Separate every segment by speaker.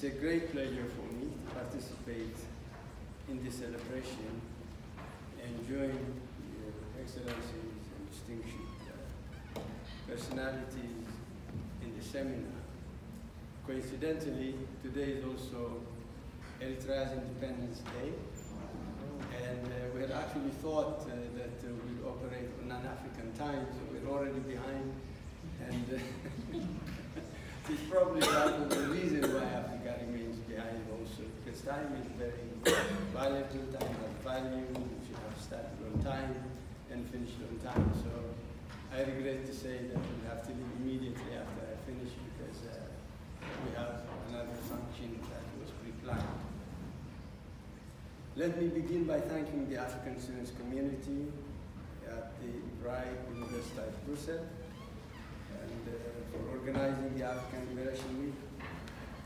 Speaker 1: It's a great pleasure for me to participate in this celebration and join your excellencies and distinguished personalities in the seminar. Coincidentally, today is also Eritrea's Independence Day, and we had actually thought that we'd operate on non-African time, so we're already behind, and it's probably part of the reason why Africa remains behind also, because time is very valuable, time has value, we should have started on time and finished on time. So I regret to say that we'll have to leave immediately after I finish, because we have another function that was pre-planned. Let me begin by thanking the African students community at the Vrije Universiteit Brussels and for organizing the African Liberation Week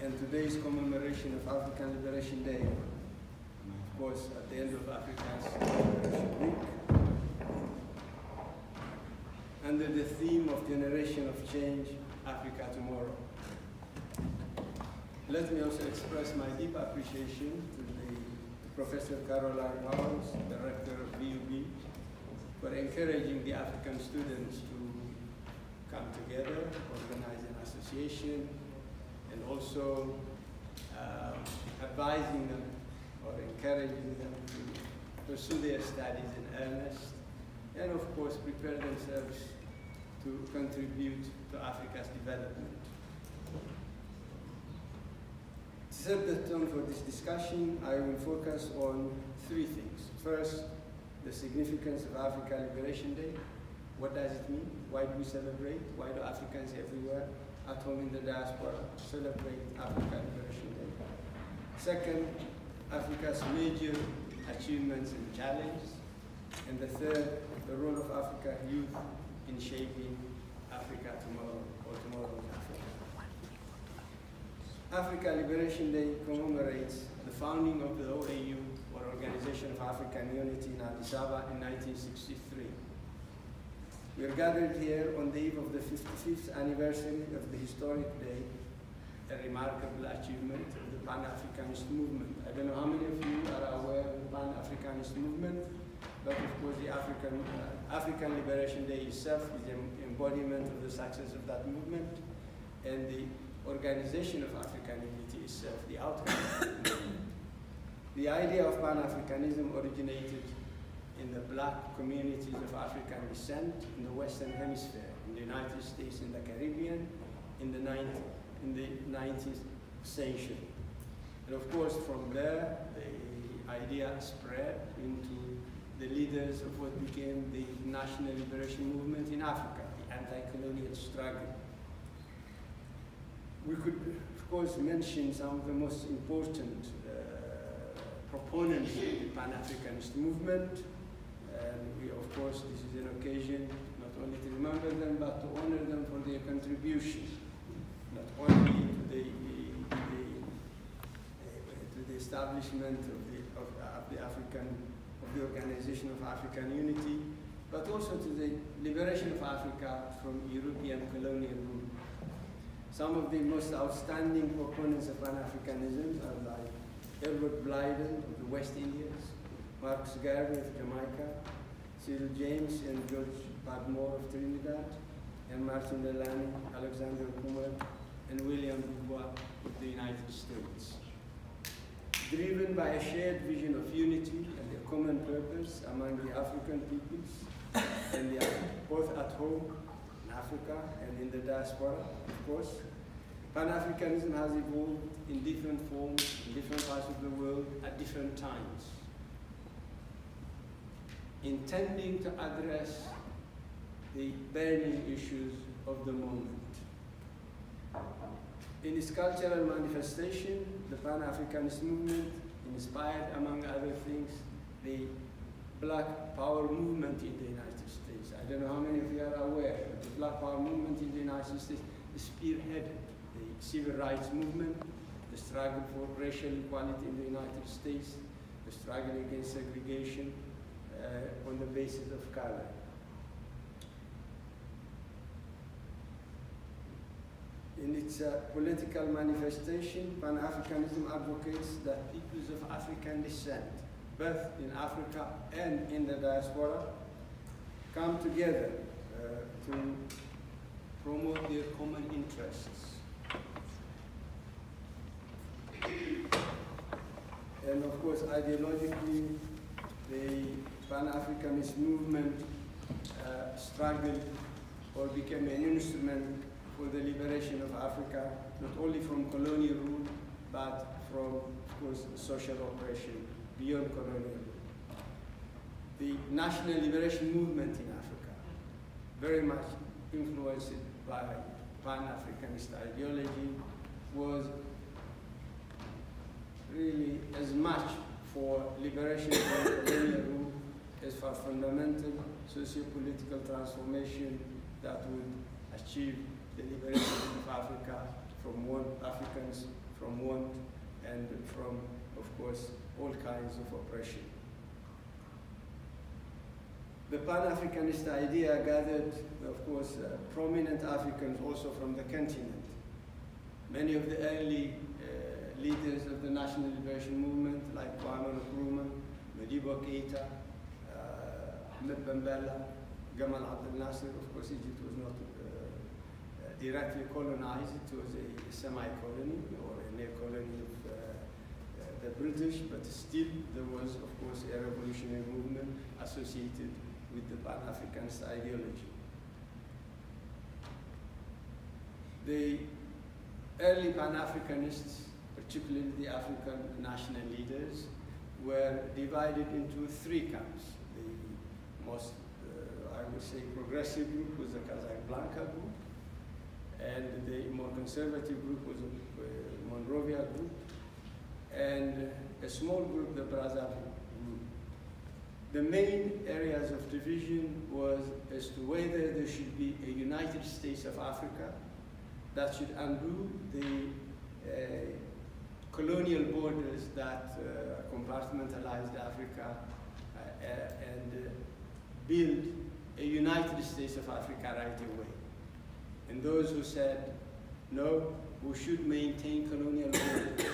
Speaker 1: and today's commemoration of African Liberation Day, of course at the end of Africa's Liberation Week, under the theme of Generation of Change, Africa Tomorrow. Let me also express my deep appreciation to Professor Caroline Howells, Director of VUB, for encouraging the African students to come together, organize an association, and also advising them or encouraging them to pursue their studies in earnest, and of course prepare themselves to contribute to Africa's development. To set the tone for this discussion, I will focus on three things. First, the significance of Africa Liberation Day. What does it mean? Why do we celebrate? Why do Africans everywhere, at home in the diaspora, celebrate Africa Liberation Day? Second, Africa's major achievements and challenges. And the third, the role of African youth in shaping Africa tomorrow, or tomorrow's Africa. Africa Liberation Day commemorates the founding of the OAU, or Organization of African Unity, in Addis Ababa in 1963. We are gathered here on the eve of the 55th anniversary of the historic day, a remarkable achievement of the Pan-Africanist movement. I don't know how many of you are aware of the Pan-Africanist movement, but of course the African Liberation Day itself is the embodiment of the success of that movement, and the Organization of African Unity itself, the outcome of the movement. The idea of Pan-Africanism originated in the black communities of African descent in the Western Hemisphere, in the United States and the Caribbean, in the 19th century. And of course, from there, the idea spread into the leaders of what became the National Liberation Movement in Africa, the anti-colonial struggle. We could, of course, mention some of the most important proponents of the Pan-Africanist movement. And we, of course, this is an occasion not only to remember them, but to honor them for their contribution, not only to the establishment of the Organization of African Unity, but also to the liberation of Africa from European colonial rule. Some of the most outstanding proponents of Pan-Africanism are like Edward Blyden of the West Indies, Marcus Garvey of Jamaica, Cyril James and George Padmore of Trinidad, and Martin Delany, Alexander Kumar, and William Dubois of the United States. Driven by a shared vision of unity and a common purpose among the African peoples, and both at home in Africa and in the diaspora, of course, Pan-Africanism has evolved in different forms in different parts of the world at different times, intending to address the burning issues of the moment. In its cultural manifestation, the Pan-Africanist movement inspired, among other things, the Black Power movement in the United States. I don't know how many of you are aware, but the Black Power movement in the United States spearheaded the civil rights movement, the struggle for racial equality in the United States, the struggle against segregation on the basis of color. In its political manifestation, Pan-Africanism advocates that peoples of African descent, both in Africa and in the diaspora, come together to promote their common interests. And of course, ideologically, the Pan-Africanist movement struggled or became an instrument for the liberation of Africa, not only from colonial rule, but from, of course, social oppression beyond colonial rule. The national liberation movement in Africa, very much influenced by Pan-Africanist ideology, was really as much for liberation from colonial rule as for fundamental socio-political transformation that would achieve the liberation of Africa from Africans from want and from, of course, all kinds of oppression. The Pan-Africanist idea gathered, of course, prominent Africans also from the continent. Many of the early leaders of the National Liberation Movement, like Kwame Nkrumah, Modibo Keita, Ahmed Bambela, Gamal Abdel Nasser. Of course, Egypt was not directly colonized. It was a semi-colony or a near-colony of the British, but still there was, of course, a revolutionary movement associated with the Pan-Africanist ideology. The early Pan-Africanists, particularly the African national leaders, were divided into three camps. The most, I would say, progressive group was the Casablanca group, and the more conservative group was the Monrovia group, and a small group, the Brazzaville group. The main areas of division was as to whether there should be a United States of Africa that should undo the colonial borders that compartmentalized Africa and build a United States of Africa right away. And those who said, no, we should maintain colonial borders.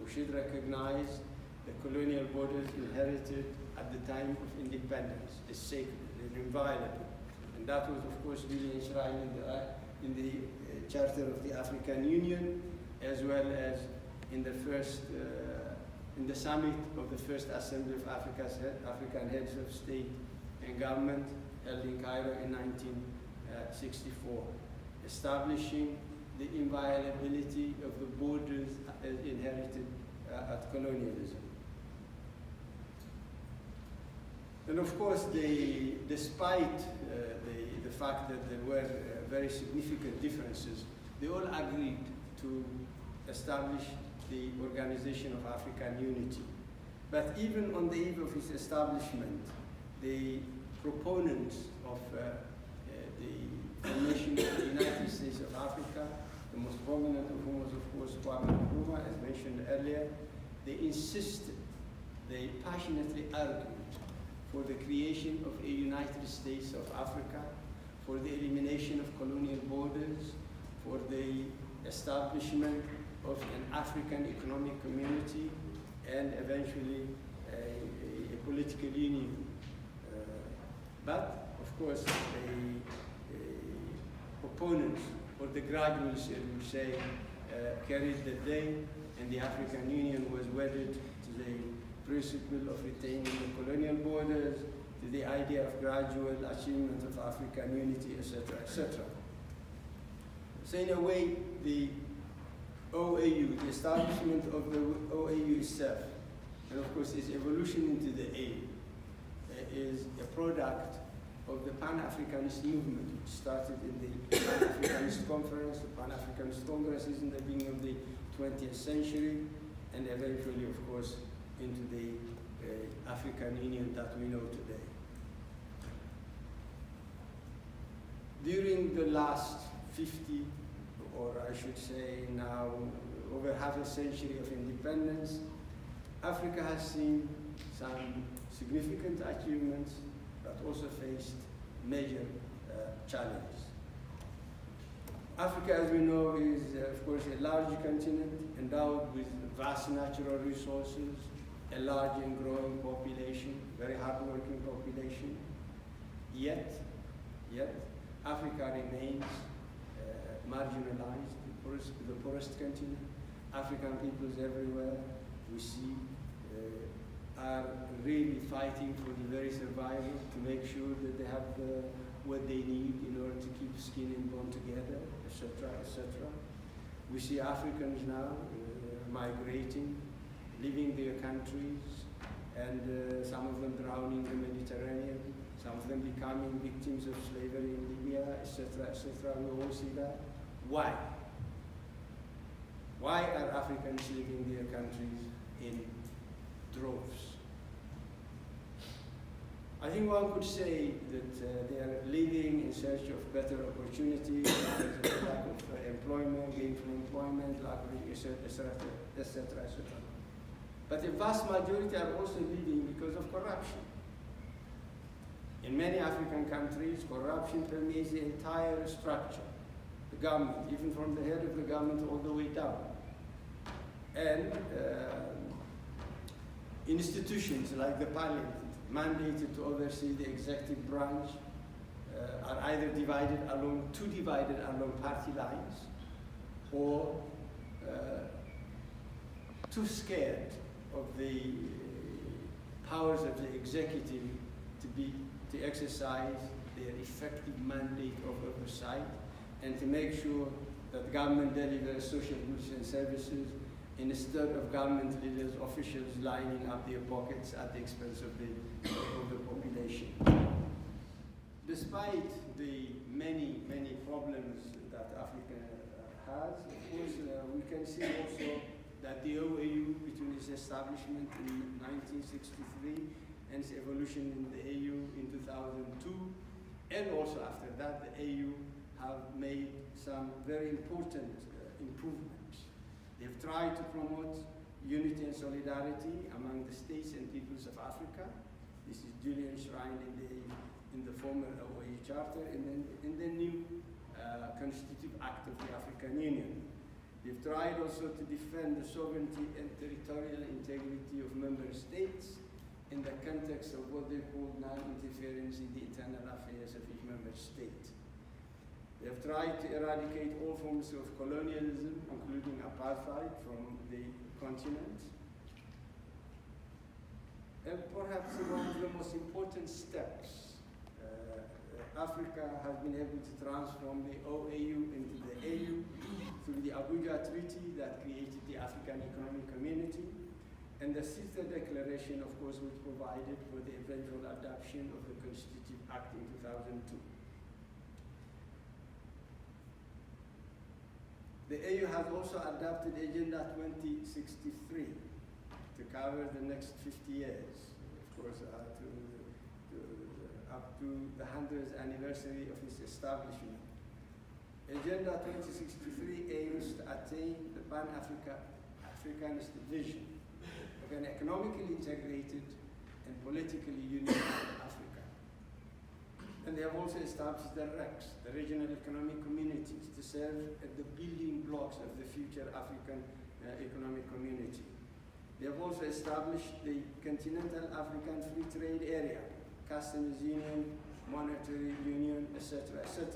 Speaker 1: We should recognize the colonial borders inherited at the time of independence as sacred and inviolable. And that was, of course, really enshrined in the Charter of the African Union, as well as in the first, in the summit of the first Assembly of African Heads of State and Government held in Cairo in 1964, establishing the inviolability of the borders as inherited at colonialism. And of course, despite the fact that there were very significant differences, they all agreed to establish the Organization of African Unity. But even on the eve of its establishment, the proponents of the formation of the United States of Africa, the most prominent of whom was, of course, Kwame Nkrumah, as mentioned earlier, they insisted, they passionately argued for the creation of a United States of Africa, for the elimination of colonial borders, for the establishment of an African economic community, and eventually a political union. But, of course, the opponents, or the gradualists, as we say, carried the day, and the African Union was wedded to the principle of retaining the colonial borders, to the idea of gradual achievement of African unity, etc., etc. So in a way, the OAU, the establishment of the OAU itself, and of course its evolution into the AU, is a product of the Pan-Africanist movement, which started in the Pan-Africanist Conference, the Pan-Africanist Congresses in the beginning of the 20th century, and eventually, of course, into the African Union that we know today. During the last 50, or I should say now, over half a century of independence, Africa has seen some significant achievements, but also faced major challenges. Africa, as we know, is of course a large continent endowed with vast natural resources, a large and growing population, very hardworking population. Yet Africa remains marginalized, the poorest continent. African peoples everywhere we see are really fighting for the very survival to make sure that they have what they need in order to keep skin and bone together, etc., etc. We see Africans now migrating, leaving their countries, and some of them drowning in the Mediterranean, some of them becoming victims of slavery in Libya, etc., etc. We all see that. Why? Why are Africans leaving their countries in droves? I think one could say that they are leaving in search of better opportunities, lack of employment, gainful employment, lack of etc., etc., etc. But the vast majority are also leaving because of corruption. In many African countries, corruption permeates the entire structure, the government, even from the head of the government all the way down. And institutions like the parliament, mandated to oversee the executive branch, are either too divided along party lines, or too scared of the powers of the executive to exercise their effective mandate of oversight and to make sure that government delivers social goods and services instead of government leaders, officials lining up their pockets at the expense of the population. Despite the many problems that Africa has, of course, we can see also that the OAU, between its establishment in 1963 and its evolution in the AU in 2002, and also after that, the AU have made some very important improvements. They've tried to promote unity and solidarity among the states and peoples of Africa. This is duly enshrined in the former OAU Charter and then in the new Constitutive Act of the African Union. They've tried also to defend the sovereignty and territorial integrity of member states in the context of what they call non-interference in the internal affairs of each member state. They have tried to eradicate all forms of colonialism, including apartheid, from the continent. And perhaps one of the most important steps, Africa has been able to transform the OAU into the AU through the Abuja Treaty that created the African Economic Community, and the CITA Declaration, of course, which provided for the eventual adoption of the Constitutive Act in 2002. The AU has also adopted Agenda 2063 to cover the next 50 years, of course, up to the 100th anniversary of its establishment. Agenda 2063 aims to attain the Pan-Africanist vision of an economically integrated and politically unified Africa. And they have also established the RECs, the Regional Economic Communities, to serve as the building blocks of the future African Economic Community. They have also established the Continental African Free Trade Area, Customs Union, Monetary Union, etc., etc.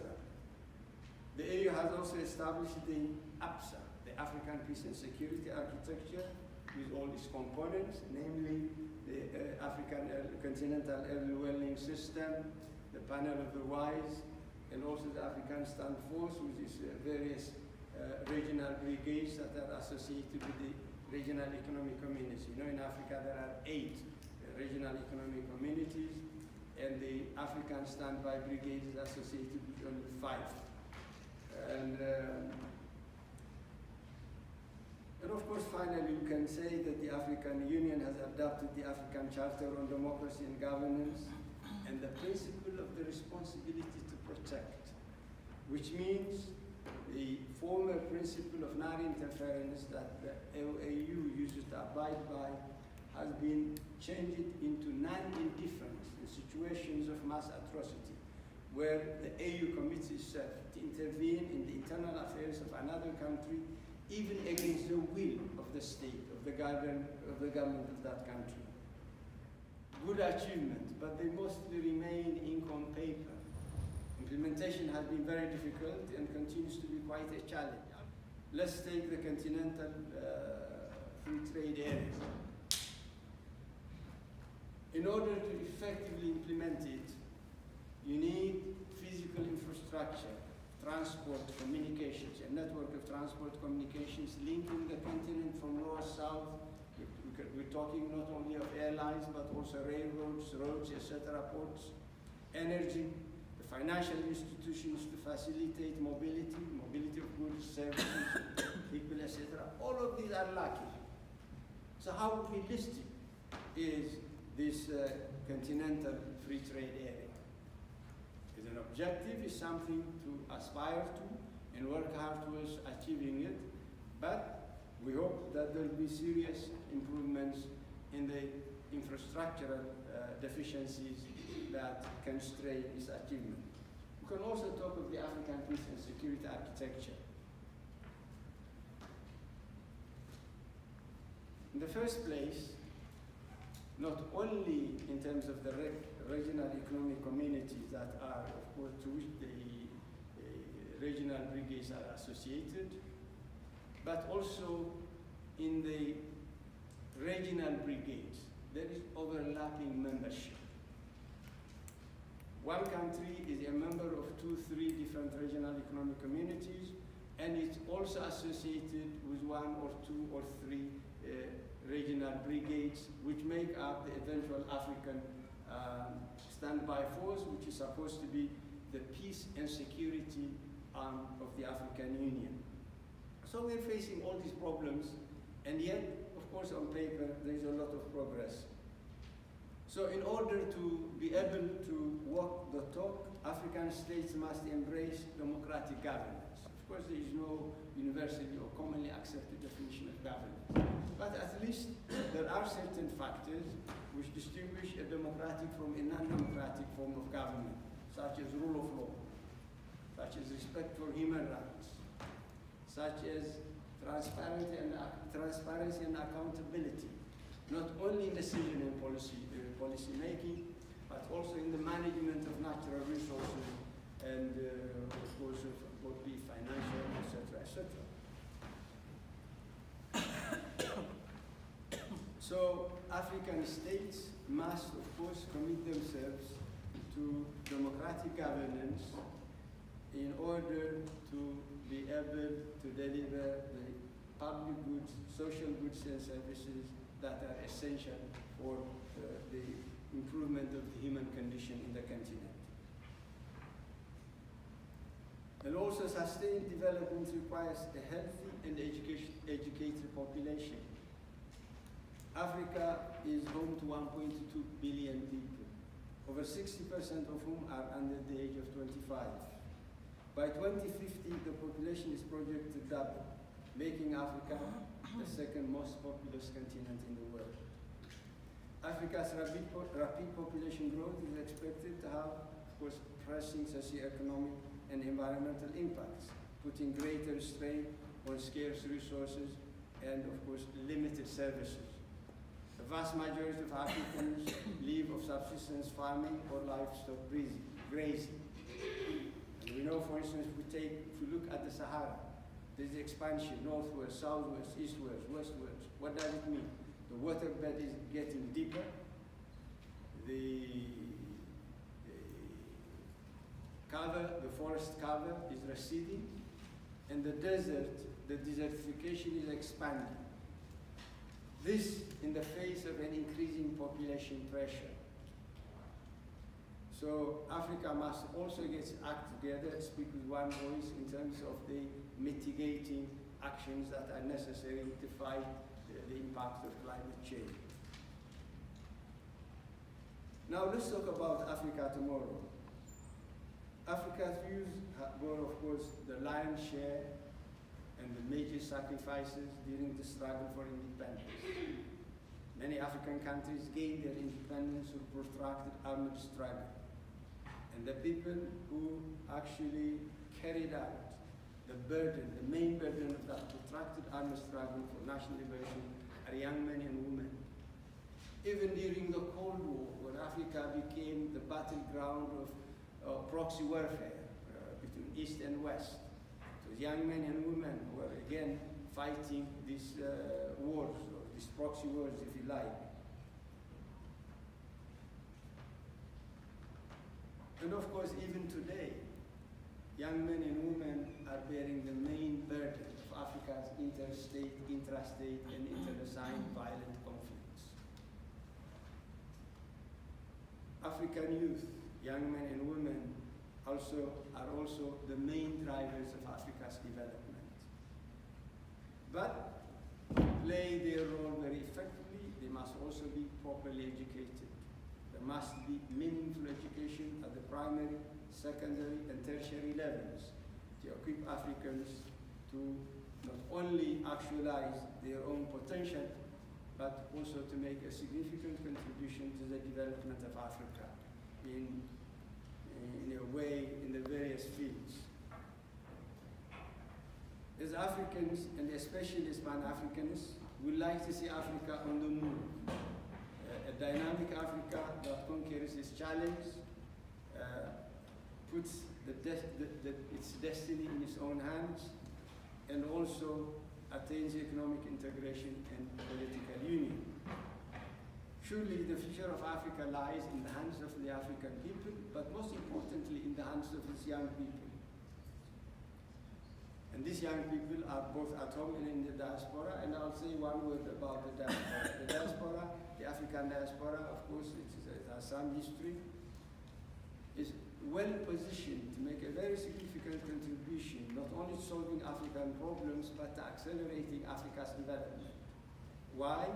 Speaker 1: The AU has also established the APSA, the African Peace and Security Architecture, with all its components, namely the African Continental Early Warning System, the Panel of the Wise, and also the African Stand Force, with its various regional brigades that are associated with the regional economic community. You know, in Africa there are 8 regional economic communities, and the African Standby Brigade is associated with only 5. And of course, finally, we can say that the African Union has adopted the African Charter on Democracy and Governance and the principle of the responsibility to protect, which means the former principle of non-interference that the OAU uses to abide by has been changed into non-indifference in situations of mass atrocity, where the AU commits itself to intervene in the internal affairs of another country, even against the will of the state, of the government of that country. Good achievement, but they mostly remain ink on paper. Implementation has been very difficult and continues to be quite a challenge. Let's take the continental free trade area. In order to effectively implement it, you need physical infrastructure, transport, communications, a network of transport communications linking the continent from north, south. We're talking not only of airlines, but also railroads, roads, etc., ports, energy, the financial institutions to facilitate mobility of goods, services, people, etc. All of these are lacking. So how realistic is this continental free trade area? Is an objective, is something to aspire to and work hard towards achieving it, but we hope that there will be serious improvements in the infrastructural deficiencies that constrain its achievement. We can also talk of the African peace and security architecture. In the first place, not only in terms of the regional economic communities that are, of course, to which the regional brigades are associated, but also in the regional brigades, there is overlapping membership. One country is a member of 2, 3 different regional economic communities, and it's also associated with 1 or 2 or 3 regional brigades, which make up the eventual African standby force, which is supposed to be the peace and security arm of the African Union. So we're facing all these problems, and yet, of course, on paper, there is a lot of progress. So in order to be able to walk the talk, African states must embrace democratic governance. Of course, there is no universally or commonly accepted definition of governance. But at least there are certain factors which distinguish a democratic from a non-democratic form of government, such as rule of law, such as respect for human rights, such as transparency and accountability, not only in decision and policy making, but also in the management of natural resources and of course both the financial, etc., etc. So African states must, of course, commit themselves to democratic governance in order to be able to deliver the public goods, social goods and services that are essential for the improvement of the human condition in the continent. And also sustained development requires a healthy and educated population. Africa is home to 1.2 billion people, over 60% of whom are under the age of 25. By 2050, the population is projected to double, making Africa the second most populous continent in the world. Africa's rapid population growth is expected to have, of course, pressing socioeconomic and environmental impacts, putting greater strain on scarce resources and, of course, limited services. The vast majority of Africans live of subsistence farming or livestock grazing. And we know, for instance, if we look at the Sahara, there's expansion northward, southwest, eastward, westward. What does it mean? The waterbed is getting deeper. The forest cover is receding, and the desertification is expanding. This in the face of an increasing population pressure. So Africa must also get its act together, speak with one voice in terms of the mitigating actions that are necessary to fight the impact of climate change. Now let's talk about Africa tomorrow. Africa's views were, of course, the lion's share and the major sacrifices during the struggle for independence. Many African countries gained their independence through protracted armed struggle. And the people who actually carried out the burden, the main burden of that protracted armed struggle for national liberation are young men and women. Even during the Cold War, when Africa became the battleground of proxy warfare between East and West, it was young men and women who were again fighting these wars, or these proxy wars, if you like. And of course, even today, young men and women are bearing the main burden of Africa's interstate, intrastate, and interassigned violent conflicts. African youth, young men and women, are also the main drivers of Africa's development. But to play their role very effectively, they must also be properly educated. There must be meaningful education at the primary, secondary, and tertiary levels to equip Africans to not only actualize their own potential, but also to make a significant contribution to the development of Africa in a way in the various fields. As Africans, and especially as Pan-Africanists, we like to see Africa on the move. A dynamic Africa that conquers its challenge, puts its destiny in its own hands, and also attains economic integration and political union. Surely the future of Africa lies in the hands of the African people, but most importantly in the hands of its young people. And these young people are both at home and in the diaspora, and I'll say one word about the diaspora. The diaspora, the African diaspora, of course, it has some history, is well positioned to make a very significant contribution, not only to solving African problems, but to accelerating Africa's development. Why?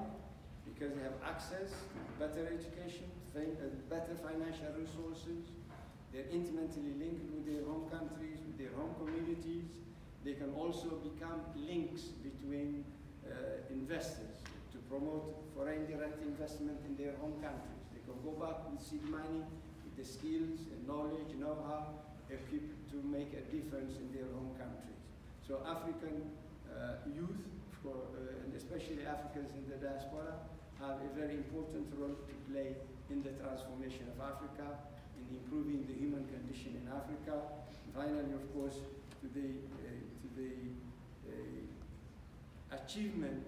Speaker 1: Because they have access to better education, better financial resources, they're intimately linked with their home countries, with their home communities. They can also become links between investors to promote foreign direct investment in their home countries. They can go back with seed money, with the skills and knowledge, know-how, equipped to make a difference in their home countries. So African youth, and especially Africans in the diaspora, have a very important role to play in the transformation of Africa, in improving the human condition in Africa. And finally, of course, to the achievement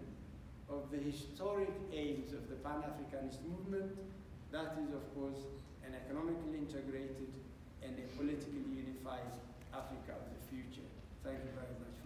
Speaker 1: of the historic aims of the Pan-Africanist movement, that is, of course, an economically integrated and a politically unified Africa of the future. Thank you very much.